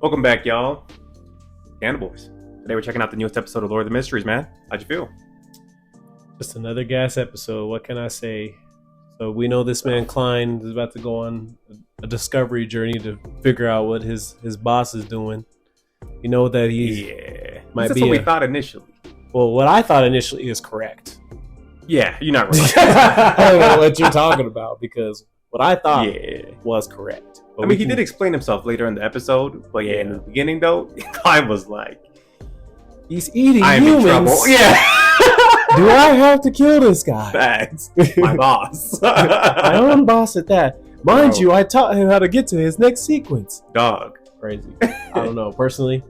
Welcome back, y'all. Cannibals. Today we're checking out the newest episode of Lord of the Mysteries, man. How'd you feel? Just another gas episode. What can I say? So we know this man Klein is about to go on a discovery journey to figure out what his boss is doing. You know that That's what we thought initially. Well, what I thought initially is correct. Yeah, you're not right. I don't know what you're talking about because what I thought was correct. But I mean, he did explain himself later in the episode, but in the beginning though, Klein was like, "He's eating I'm humans. in trouble." Yeah. Do I have to kill this guy? Facts. My boss. My own boss at that. Mind you, I taught him how to get to his next sequence. Dog. Crazy. I don't know. Personally,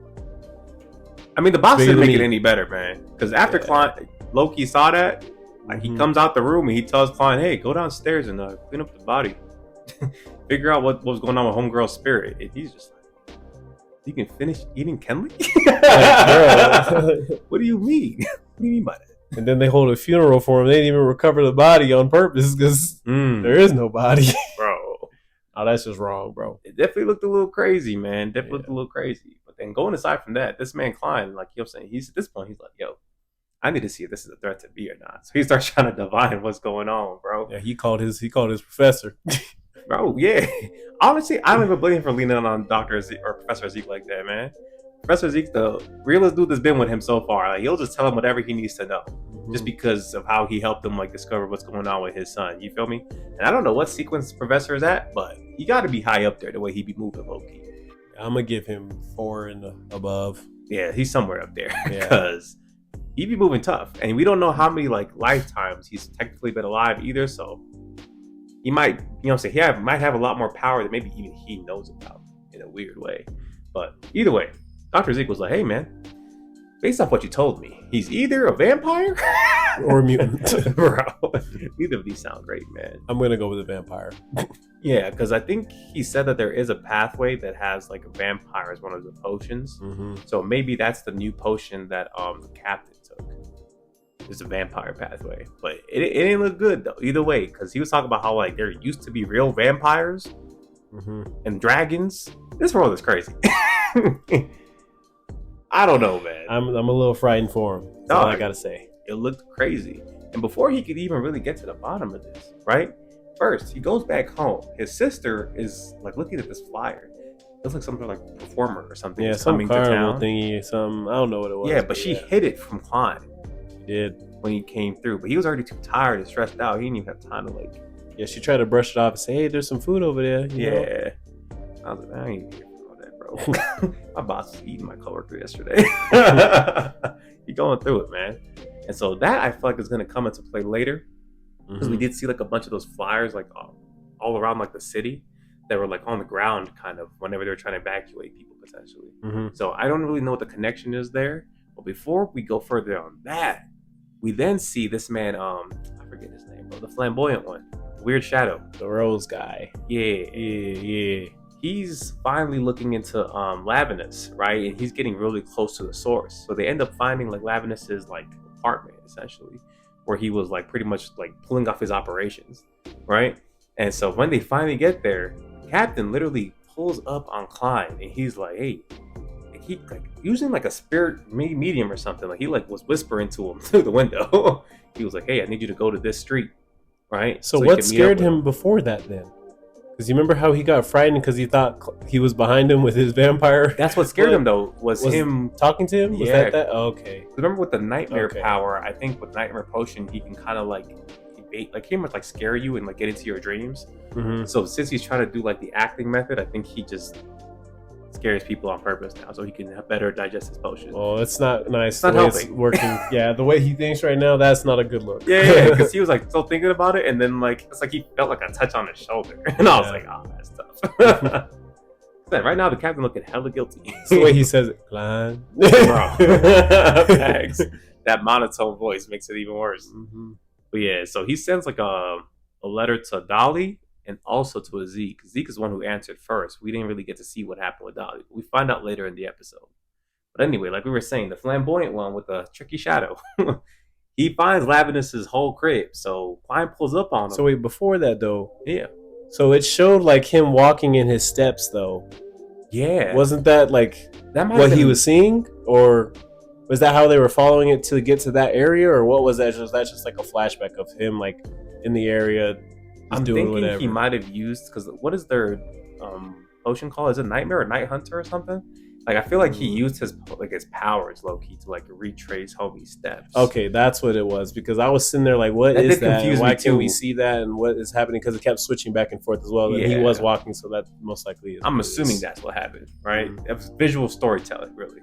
I mean, the boss didn't make it any better, man. Because after Loki saw that, like he comes out the room and he tells Klein, "Hey, go downstairs and clean up the body, figure out what was going on with Homegirl's spirit." And he's just like, "You can finish eating Kenley?" What do you mean? What do you mean by that? And then they hold a funeral for him. They didn't even recover the body on purpose because there is no body, bro. Oh, that's just wrong, bro. It definitely looked a little crazy, man. Definitely looked a little crazy. But then going aside from that, this man Klein, like you're saying, he's at this point, he's like, "Yo, I need to see if this is a threat to me or not." So he starts trying to divine what's going on, bro. Yeah, he called his professor. Bro, yeah. Honestly, I don't even blame him for leaning on Dr. Zeke or Professor Zeke like that, man. Professor Zeke's the realest dude that's been with him so far. Like, he'll just tell him whatever he needs to know, just because of how he helped him like discover what's going on with his son. You feel me? And I don't know what sequence Professor is at, but he got to be high up there the way he be moving, low-key. I'm gonna give him 4 and above. Yeah, he's somewhere up there because he be moving tough, and we don't know how many like lifetimes he's technically been alive either. So he might, he might have a lot more power than maybe even he knows about in a weird way. But either way, Dr. Zeke was like, "Hey, man, based off what you told me, he's either a vampire or a mutant." Bro, neither of these sound great, man. I'm going to go with a vampire. Yeah, because I think he said that there is a pathway that has like a vampire as one of the potions. So maybe that's the new potion that the captain took. It's a vampire pathway. But it didn't look good, though, either way, because he was talking about how like there used to be real vampires and dragons. This world is crazy. I don't know, man. I'm a little frightened for him. That's all I gotta say. It looked crazy. And before he could even really get to the bottom of this, right? First, he goes back home. His sister is like looking at this flyer. It looks like something like performer or something. Yeah, some carnival thingy, I don't know what it was. Yeah, but she hid it from Klein. She did. When he came through. But he was already too tired and stressed out. He didn't even have time to like... Yeah, she tried to brush it off and say, "Hey, there's some food over there." You know? I was like, "I ain't here for all that, bro." My boss was eating my coworker yesterday. He going through it, man. And so that I feel like is going to come into play later, because we did see like a bunch of those flyers like all around like the city that were like on the ground kind of whenever they were trying to evacuate people potentially. So I don't really know what the connection is there. But before we go further on that, we then see this man, I forget his name, bro, the flamboyant one, Weird Shadow, the Rose guy. Yeah. He's finally looking into Lavenus, right? And he's getting really close to the source. So they end up finding like Lavenus's like apartment essentially, where he was like pretty much like pulling off his operations, right? And so when they finally get there, Captain literally pulls up on Klein and he's like, "Hey," he like using like a spirit medium or something. Like he like was whispering to him through the window. He was like, "Hey, I need you to go to this street," right? So what scared him before that then? Because you remember how he got frightened because he thought he was behind him with his vampire? That's what scared him, though, was him talking to him? Was that? Oh, okay. Remember with the nightmare power, I think with Nightmare Potion, he can kind of like he must like scare you and like get into your dreams. So since he's trying to do like the acting method, I think he just scares people on purpose now so he can better digest his potion. Oh, it's not nice. It's not helping. It's working. Yeah, the way he thinks right now, that's not a good look. Yeah, because he was like still thinking about it, and then like it's like he felt like a touch on his shoulder, and I was like, "Oh, that's tough." Right now, the captain looking hella guilty. It's the way he says it, Klein. Thanks. That monotone voice makes it even worse. But yeah, so he sends like a letter to Dolly and also to a Zeke. Zeke is the one who answered first. We didn't really get to see what happened with Dolly. We find out later in the episode. But anyway, like we were saying, the flamboyant one with the tricky shadow, he finds Lavenus's whole crib. So Klein pulls up on him. So wait, before that though, yeah. So it showed like him walking in his steps though. Yeah, Wasn't that like that might what have he been, was seeing, or was that how they were following it to get to that area, or what was that? Was that just like a flashback of him like in the area, just I'm doing thinking he whatever? might have used, because what is their potion called? Is it Nightmare or Night Hunter or something? Like I feel like he used his powers low key to like retrace homie's steps. Okay, that's what it was, because I was sitting there like, what That is did that? confuse Why me can't we too. see that? And what is happening? Because it kept switching back and forth as well. And he Yeah. was walking, so that most likely is. I'm what it assuming is. that's what happened, right? Mhm. It was visual storytelling, really.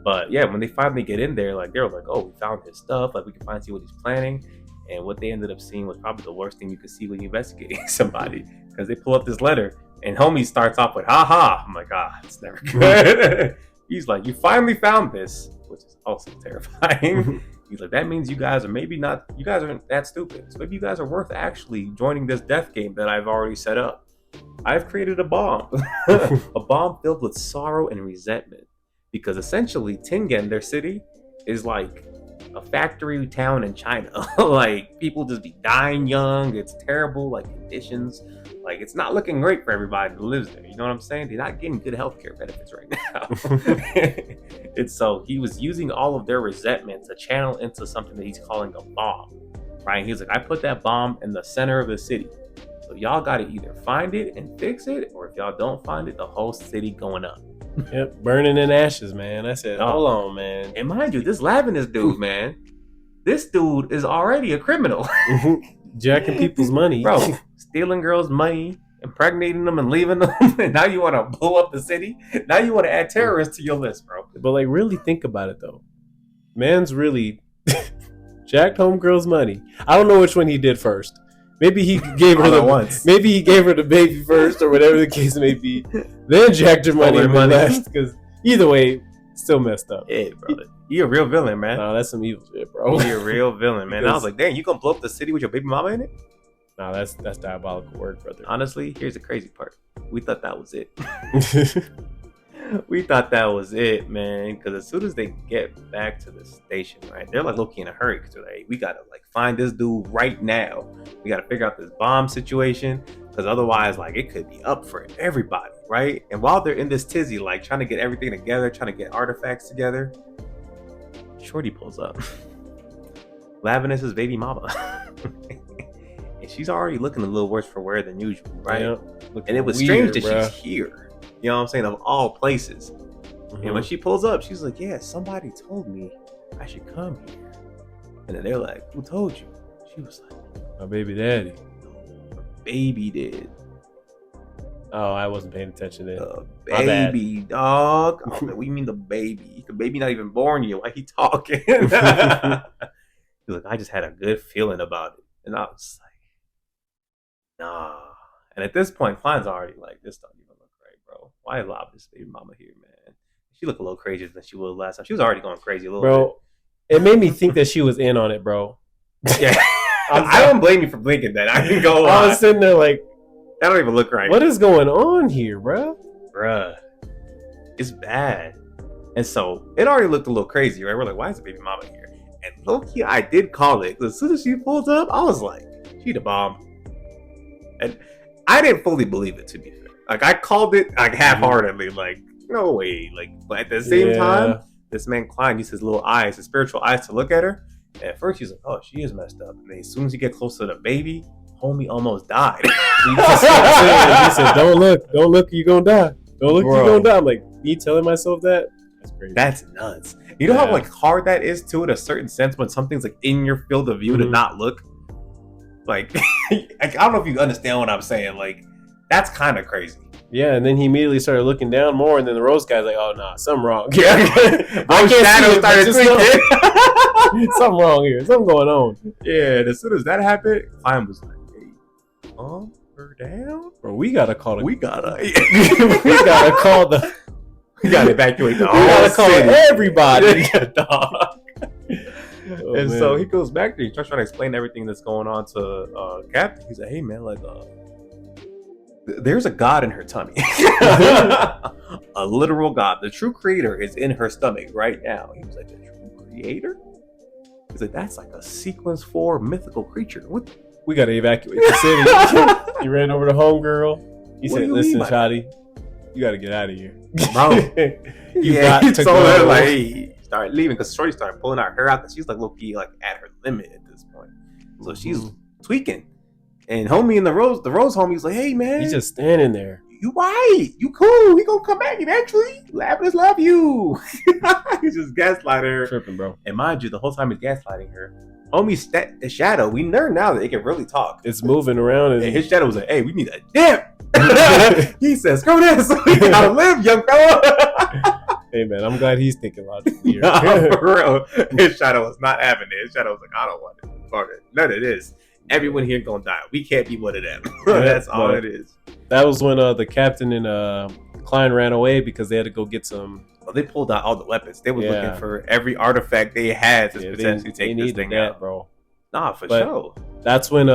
But yeah, when they finally get in there, like they were like, "Oh, we found his stuff. Like we can finally see what he's planning." And what they ended up seeing was probably the worst thing you could see when you investigating somebody, because they pull up this letter and homie starts off with "Ha ha." I'm like, it's never good. He's like, "You finally found this," which is also terrifying. He's like, "That means you guys are maybe not. You guys aren't that stupid. So maybe you guys are worth actually joining this death game that I've already set up. I've created a bomb, a bomb filled with sorrow and resentment." Because essentially Tingen, their city, is like a factory town in China. Like people just be dying young. It's terrible, like conditions. Like it's not looking great for everybody who lives there. You know what I'm saying? They're not getting good healthcare benefits right now. And so he was using all of their resentment to channel into something that he's calling a bomb. Right? He's like, I put that bomb in the center of the city. So y'all gotta either find it and fix it, or if y'all don't find it, the whole city going up. Yep, burning in ashes, man. I said, hold on, man. And mind you, this Lanevus dude, man, this dude is already a criminal. Jacking people's money. Bro, stealing girls' money, impregnating them and leaving them. And now you want to blow up the city? Now you want to add terrorists to your list, bro. But like, really think about it though. Man's really jacked homegirl's money. I don't know which one he did first. Maybe he gave her once. Maybe he gave her the baby first, or whatever the case may be. Then jacked her money and left. Because either way, still messed up. Yeah, brother. You a real villain, man. Nah, that's some evil shit, bro. You a real villain, man. I was like, dang, you gonna blow up the city with your baby mama in it? Nah, that's diabolical work, brother. Honestly, here's the crazy part. We thought that was it. We thought that was it, man. Because as soon as they get back to the station, right, they're like low-key in a hurry. Because they're like, hey, we gotta like find this dude right now. We gotta figure out this bomb situation. Because otherwise, like, it could be up for everybody, right? And while they're in this tizzy, like trying to get everything together, trying to get artifacts together, Shorty pulls up. Lanevus' baby mama. And she's already looking a little worse for wear than usual, right? Yeah, and it was weird, strange that she's here. You know what I'm saying? Of all places. Mm-hmm. And when she pulls up, she's like, yeah, somebody told me I should come here. And then they're like, who told you? She was like, my baby daddy. Her baby did. Oh, I wasn't paying attention then. Baby, dog. Oh, man, what do you mean the baby? The baby not even born yet. Why he talking? He's like, I just had a good feeling about it. And I was like, nah. And at this point, Klein's already like, this don't even look right, bro. Why allow this baby mama here, man? She looked a little crazier than she was last time. She was already going crazy a little bit. It made me think that she was in on it, bro. Yeah. I don't blame you for blinking that. I can go I was sitting there like, that don't even look right. What is going on here, bro? Bruh. It's bad. And so, it already looked a little crazy, right? We're like, why is the baby mama here? And low-key, I did call it. As soon as she pulled up, I was like, she the bomb. And I didn't fully believe it, to be fair. Like, I called it like half-heartedly, like, no way. Like, but at the same time, this man Klein used his little eyes, his spiritual eyes, to look at her. And at first, he's like, oh, she is messed up. And then as soon as he get close to the baby, homie almost died. He said, don't look, you're gonna die. Don't look, you're gonna die. I'm like, me telling myself that? That's crazy. That's nuts. You know how like hard that is too, in a certain sense, when something's like in your field of view to not look? Like, I don't know if you understand what I'm saying. Like, that's kind of crazy. Yeah, and then he immediately started looking down more, and then the Rose guy's like, "Oh, nah, something wrong." Yeah, I can't see it, something wrong here. Something going on. Yeah, and as soon as that happened, Klein was like, "Hey, calm her down, bro. We gotta call the. We gotta evacuate the whole city. Everybody, dog." And so he goes back there. He starts trying to explain everything that's going on to Captain. He's like, "Hey, man, like, there's a god in her tummy, a literal god. The true creator is in her stomach right now." He was like, "The true creator?" He's like, "That's like a sequence 4 mythical creature. What? We gotta evacuate the city." He ran over to homegirl. He said, "Listen, Shotty, You got to get out of here, Bro. You Yeah, got he to told go. her like, hey, start leaving because Shorty started pulling out her out because she's like low key like at her limit at this point. So she's tweaking. And homie in the rose homie's like, hey man, He's just standing there. You right, you cool. We gonna come back eventually. Lapis love you. He's just gaslighting her. Tripping, bro. And mind you, the whole time he's gaslighting her, homie's the shadow. We learn now that it can really talk. It's moving around, and his shadow was like, hey, we need a dip. He says, screw this. We gotta live, young fella. Hey man, I'm glad he's thinking logically here. For real. His shadow was not having it. His shadow was like, I don't want it. Fuck it. None of this. Everyone here gonna die. We can't be one of them. That's all it is. That was when the captain and Klein ran away because they had to go get some. Well, they pulled out all the weapons. They were looking for every artifact they had to potentially take this thing out, bro. Nah, for sure. That's when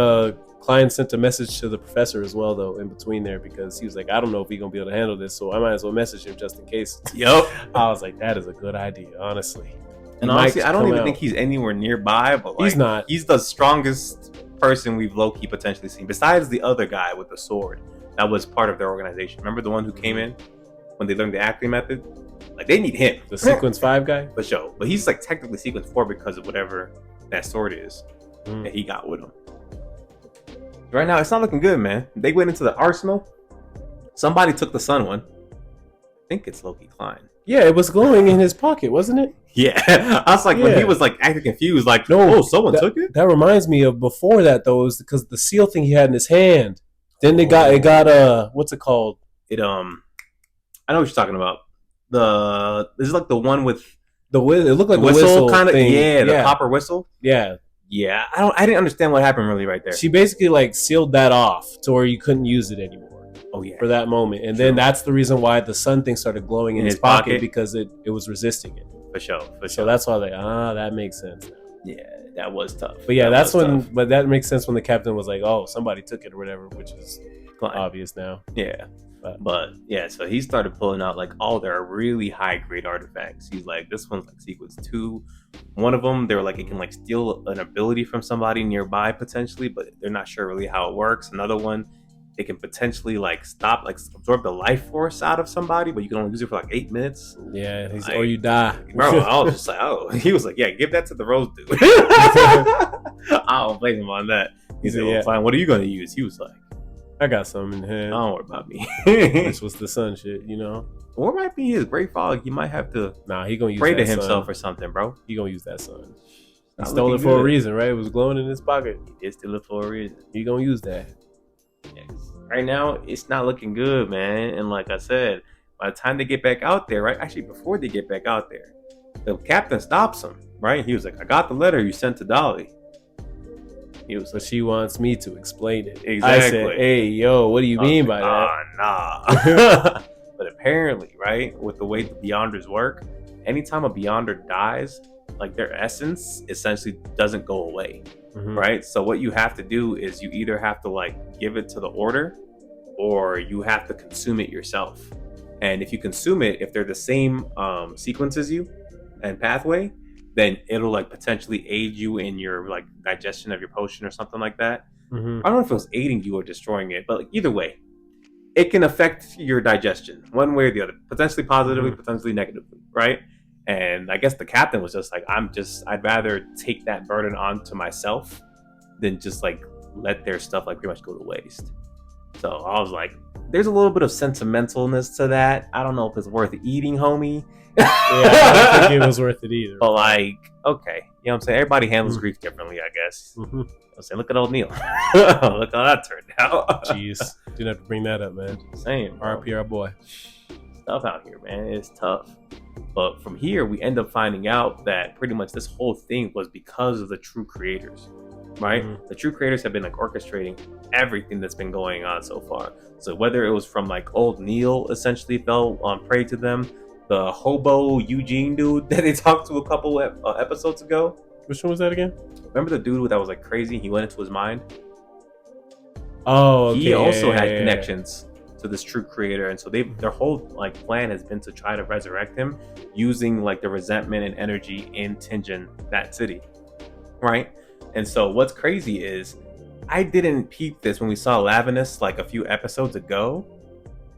Klein sent a message to the professor as well, though, in between there, because he was like, I don't know if he's gonna be able to handle this, so I might as well message him just in case. Yep. I was like, that is a good idea, honestly. And honestly, I don't even think he's anywhere nearby, but like, he's not. He's the strongest person we've low-key potentially seen, besides the other guy with the sword that was part of their organization. Remember the one who came in when they learned the acting method? Like, they need him. The Sequence 5 guy? For sure. But he's like technically Sequence 4 because of whatever that sword is that he got with him. Right now, it's not looking good, man. They went into the arsenal. Somebody took the sun one. I think it's Loki Klein. Yeah, it was glowing in his pocket, wasn't it? Yeah. I was like, when he was like acting confused, like, no, someone took it? That reminds me of before that, though, is because the seal thing he had in his hand. Then it got what's it called? I know what you're talking about. This is like the one with it looked like a whistle kind of thing. The copper whistle. Yeah. I didn't understand what happened really right there. She basically like sealed that off to where you couldn't use it anymore. Oh yeah. For that moment. And then that's the reason why the sun thing started glowing in his pocket, because it was resisting it. For sure. So that's why that makes sense now. Yeah, that was tough. But yeah, but that makes sense when the captain was like, oh, somebody took it or whatever, which is obvious now. Yeah. But yeah, so he started pulling out like all their really high grade artifacts. He's like, this one's like Sequence 2. One of them, they were like, it can like steal an ability from somebody nearby potentially, but they're not sure really how it works. Another one, it can potentially like absorb the life force out of somebody, but you can only use it for like 8 minutes. Yeah, or you die. Bro, I was just like, oh, he was like, yeah, give that to the rose dude. I don't blame him on that. He said, well, fine, what are you going to use? He was like, I got something in hand. Don't worry about me. This was the sun shit, you know? Or it might be his great fog. He might have to he gonna use pray to himself or something, bro. He gonna use that sun. He stole it for a reason, right? It was glowing in his pocket. He did steal it for a reason. He gonna use that. Yes. Right now, it's not looking good, man. And like I said, by the time they get back out there, right? Actually, before they get back out there, the captain stops him, right? He was like, I got the letter you sent to Dolly. He was like, she wants me to explain it. Exactly. I said, hey, yo, what do you mean by that? Nah. But apparently, right, with the way the Beyonders work, anytime a Beyonder dies, like their essence essentially doesn't go away, right? So what you have to do is you either have to like give it to the Order, or you have to consume it yourself. And if you consume it, if they're the same sequence as you and pathway, then it'll like potentially aid you in your like digestion of your potion or something like that. I don't know if it was aiding you or destroying it, but like, either way, it can affect your digestion one way or the other, potentially positively, potentially negatively, right? And I guess the captain was just like, I'd rather take that burden onto myself than just like let their stuff like pretty much go to waste. So I was like, there's a little bit of sentimentalness to that. I don't know if it's worth eating, homie. Yeah, I don't think it was worth it either. But like, okay, you know what I'm saying? Everybody handles grief differently, I guess. I'm saying, look at old Neil. Look how that turned out. Jeez, didn't have to bring that up, man. Same. RP our boy. Stuff out here, man. It's tough. But from here, we end up finding out that pretty much this whole thing was because of the true creators, right? The true creators have been like orchestrating everything that's been going on so far. So whether it was from like old Neil essentially fell on prey to them, the hobo Eugene dude that they talked to a couple episodes ago. Which one was that again? Remember the dude that was like crazy? He went into his mind. Oh, okay. He also had connections to this true creator, and so their whole like plan has been to try to resurrect him using like the resentment and energy in Tenjin, that city, right? And so what's crazy is I didn't peep this when we saw Lavinus like a few episodes ago,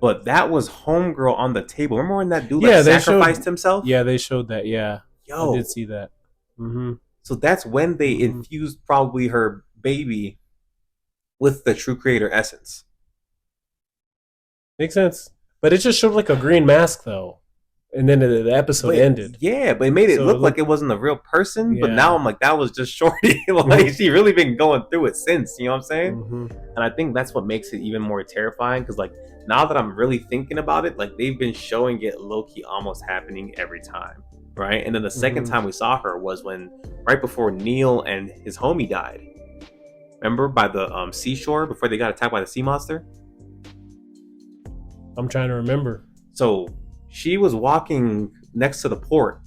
But that was homegirl on the table. Remember when that dude Yeah, they sacrificed showed. himself? Yeah, they showed that. Yeah, I Yo. did see that. Mm-hmm. So that's when they infused probably her baby with the true creator essence. Makes sense. But it just showed like a green mask though, and then the episode ended. Yeah, but it made it So look like it wasn't a real person. But now Yeah. I'm like, that was just Shorty. Like she really been going through it since. You know what I'm saying? Mm-hmm. And I think that's what makes it even more terrifying. Because like now that I'm really thinking about it, like they've been showing it low key almost happening every time, right? And then the second time we saw her was when right before Neil and his homie died. Remember by the seashore before they got attacked by the sea monster? I'm trying to remember. So she was walking next to the port,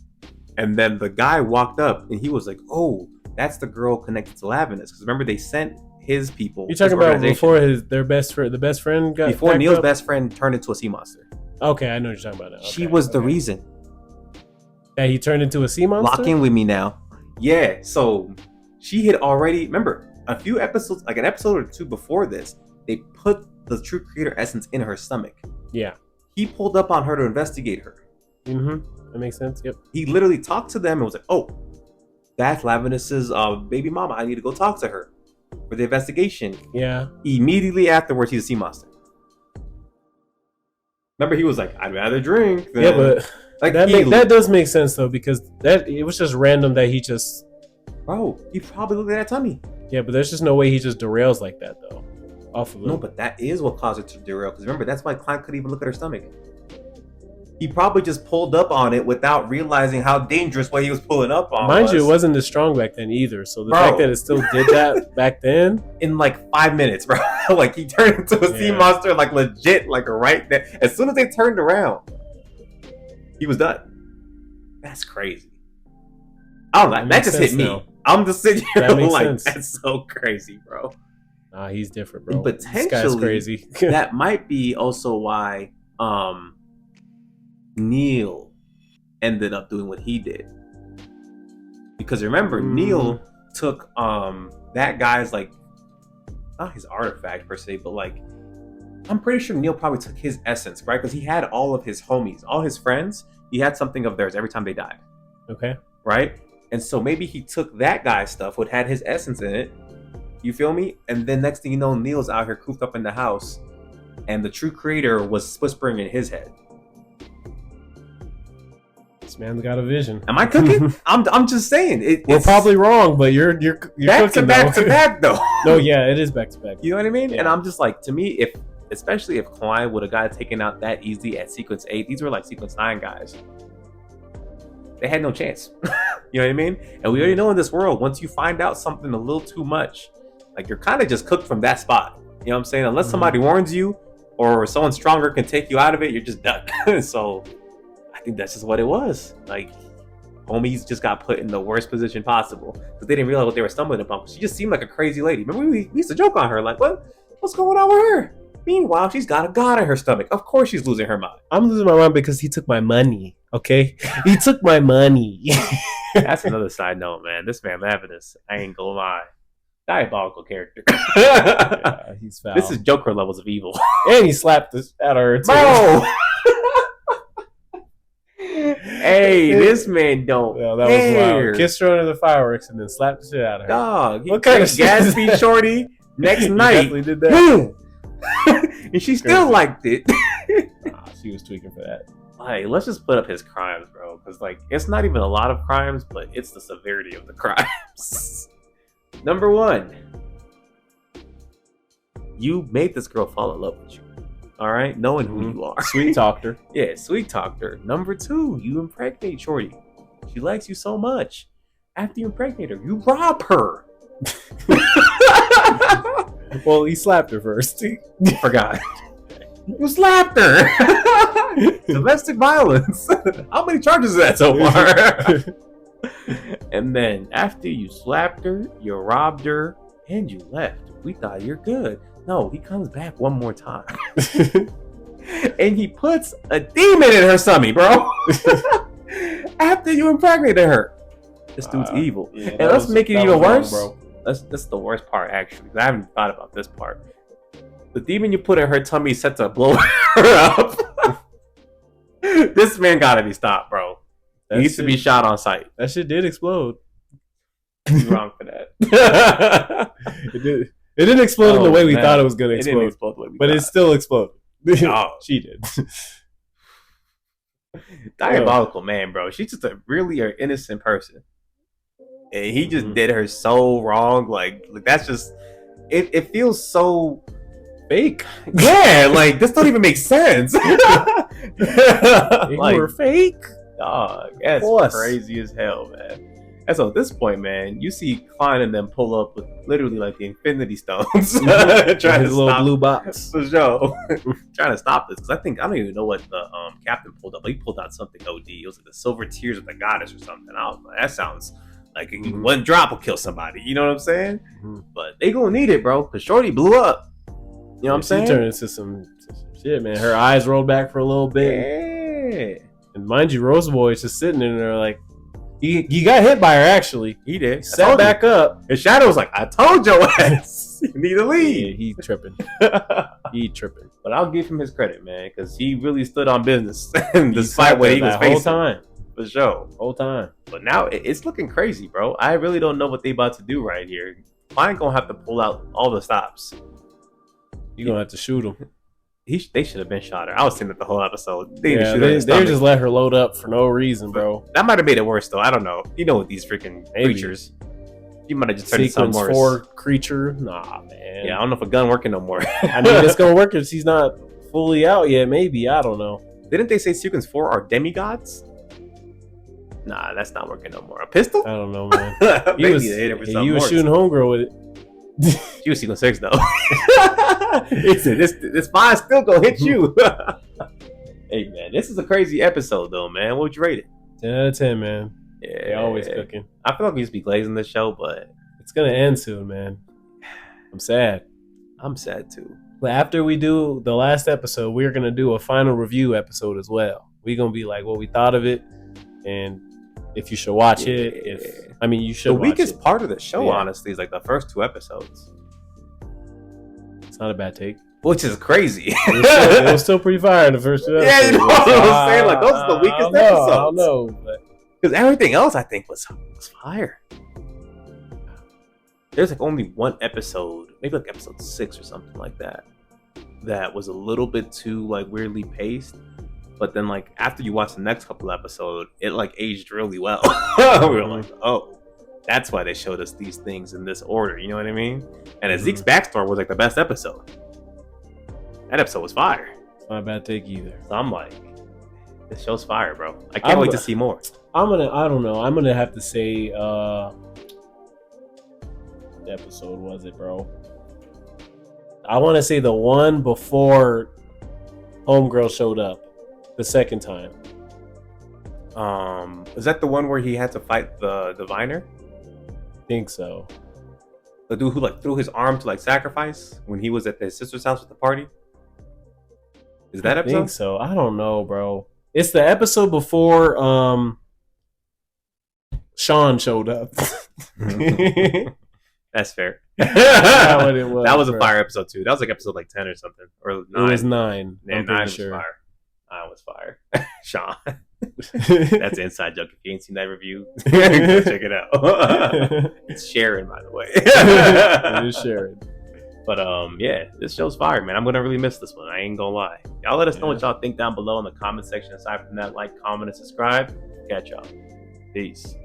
and then the guy walked up, and he was like, "Oh, that's the girl connected to Lavinus." Because remember, they sent his people. You're talking about before the best friend got before Neil's up? best friend turned into a sea monster. Okay, I know what you're talking about now. She was the reason. That he turned into a sea monster? Lock in with me now. Yeah, so she had already, remember, a few episodes, like an episode or two before this, they put the true creator essence in her stomach. Yeah. He pulled up on her to investigate her. Mm-hmm. That makes sense. Yep. He literally talked to them and was like, "Oh, that's Lavinus's baby mama. I need to go talk to her for the investigation." Yeah. Immediately afterwards, he's a sea monster. Remember, he was like, "I'd rather drink." Yeah, but like that does make sense though, because it was just random that he just. Bro, he probably looked at that tummy. Yeah, but there's just no way he just derails like that though. Off of No, but that is what caused her to derail. Because remember, that's why Klein couldn't even look at her stomach. He probably just pulled up on it without realizing how dangerous what he was pulling up on. Mind you, it wasn't as strong back then either. So the Bro. fact that it still did that back then, in like 5 minutes, bro. Like he turned into a sea monster, like legit, like right there. As soon as they turned around, he was done. That's crazy. I don't know. That just hit me. Now. I'm just sitting here like, sense. That's so crazy, bro. Nah, he's different, bro. Potentially, this guy's crazy. That might be also why Neil ended up doing what he did. Because remember, Neil took that guy's like not his artifact per se, but like I'm pretty sure Neil probably took his essence, right? Because he had all of his homies, all his friends. He had something of theirs every time they died. Okay. Right? And so maybe he took that guy's stuff, what had his essence in it. You feel me? And then next thing you know, Neil's out here cooped up in the house, and the true creator was whispering in his head. This man's got a vision. Am I cooking? I'm just saying. We're probably wrong, but you're back cooking, to back though. No, yeah, it is back to back. You know what I mean? Yeah. And I'm just like, to me, especially if Klein would have got taken out that easy at sequence 8, these were like sequence 9 guys. They had no chance. You know what I mean? And we already know in this world, once you find out something a little too much, like you're kind of just cooked from that spot. You know what I'm saying? Unless somebody warns you or someone stronger can take you out of it, you're just done. So I think that's just what it was. Like homies just got put in the worst position possible because they didn't realize what they were stumbling upon. She just seemed like a crazy lady. Remember we used to joke on her like, what's going on with her? Meanwhile, she's got a god in her stomach. Of course she's losing her mind. I'm losing my mind because he took my money, okay? He took my money. That's another side note, man. This man Lavinus, I ain't gonna lie. Diabolical character. Yeah, he's foul. This is Joker levels of evil. And he slapped this at her too. Bro! Hey, this man don't that was wild. Kissed her under the fireworks and then slapped the shit out of her. Dog, what kind of Gatsby shorty next night? Definitely did that. And she still liked it. Nah, she was tweaking for that. Like, let's just put up his crimes, bro. Because, like, it's not even a lot of crimes, but it's the severity of the crimes. Number 1, you made this girl fall in love with you. All right? Knowing who you are. Sweet talked her. Yeah, sweet talked her. Number 2, you impregnate Shorty. She likes you so much. After you impregnate her, you rob her. Well, he slapped her first. Forgot. You slapped her. Domestic violence. How many charges is that so far? And then after you slapped her, you robbed her, and you left. We thought you're good. No, he comes back one more time. And he puts a demon in her stomach, bro. After you impregnated her. This dude's evil. Yeah, and let's make it even worse. Bro. That's the worst part, actually. I haven't thought about this part. The demon you put in her tummy set to blow her up. This man gotta be stopped, bro. He needs to be shot on sight. That shit did explode. You're wrong for that. It didn't explode in the way we thought it was gonna explode. It didn't explode the way we but thought. it still exploded. Oh. She did. Diabolical, man, bro. She's just really an innocent person. And he just did her so wrong. Like that's just it feels so Fake. Yeah, like this don't even make sense. Like, we're fake. Dog, that's crazy as hell, man. And so at this point, man, you see Klein and them pull up with literally like the Infinity Stones, trying to his little blue box for sure, trying to stop this. Because I don't even know what the captain pulled up. He pulled out something OD. It was like the Silver Tears of the Goddess or something. I was like, that sounds like one drop will kill somebody. You know what I'm saying? But they gonna need it, bro. Because Shorty blew up. You know what I'm saying? She turned into some shit, man. Her eyes rolled back for a little bit. Yeah. And mind you, Rose Boy is just sitting in there like, he got hit by her, actually. He did. Sat back up. His shadow was like, I told your ass. You need to leave. Yeah, he tripping. He tripping. But I'll give him his credit, man, because he really stood on business despite what he was facing. Whole time. For sure. Whole time. But now it's looking crazy, bro. I really don't know what they about to do right here. Klein gonna have to pull out all the stops. You're gonna have to shoot him. They should have been shot her. I was saying that the whole episode. They just let her load up for no reason, bro. That might have made it worse, though. I don't know. You know, with these freaking creatures, you might have just turned Sequence something 4 creature. Nah, man. Yeah, I don't know if a gun working no more. I mean, it's gonna work if she's not fully out yet. Maybe, I don't know. Didn't they say Sequence 4 are demigods? Nah, that's not working no more. A pistol? I don't know, man. He was shooting homegirl with it. She was Sequence 6 though. He said, this fire still gonna hit you. Hey man, this is a crazy episode though, man. What would you rate it? 10 out of 10, man. Yeah, they always cooking. I feel like we just be glazing this show, but it's gonna end soon, man. I'm sad. I'm sad too. But after we do the last episode, we're gonna do a final review episode as well. We're gonna be like what we thought of it, and if you should watch it. You should. The weakest part of the show, honestly, is like the first 2 episodes. It's not a bad take. Which is crazy. It was still pretty fire in the first 2 episodes. Yeah, you know what I'm saying? Like, those are the weakest episodes. I don't know. Because everything else, I think, was fire. There's like only one episode, maybe like episode 6 or something like that, that was a little bit too like weirdly paced. But then like after you watch the next couple episodes, it like aged really well. We were like, oh, that's why they showed us these things in this order. You know what I mean? And Zeke's backstory was like the best episode. That episode was fire. It's not a bad take either. So I'm like, this show's fire, bro. I can't wait to see more. I don't know. I'm gonna have to say what episode was it, bro? I want to say the one before Homegirl showed up the second time. Is that the one where he had to fight the diviner? I think so. The dude who like threw his arm to like sacrifice when he was at his sister's house at the party? Is that episode? I think so. I don't know, bro. It's the episode before Sean showed up. That's fair. That was a fire episode too. That was like episode like 10 or something. Or 9. It was 9. Yeah, 9 was sure. fire. 9 was fire. Sean. That's an inside joke. If you ain't seen that review, go check it out. It's Sharon, by the way. It is Sharon. But yeah, this show's fire, man. I'm gonna really miss this one. I ain't gonna lie. Y'all let us know what y'all think down below in the comment section. Aside from that, like, comment, and subscribe. Catch y'all. Peace.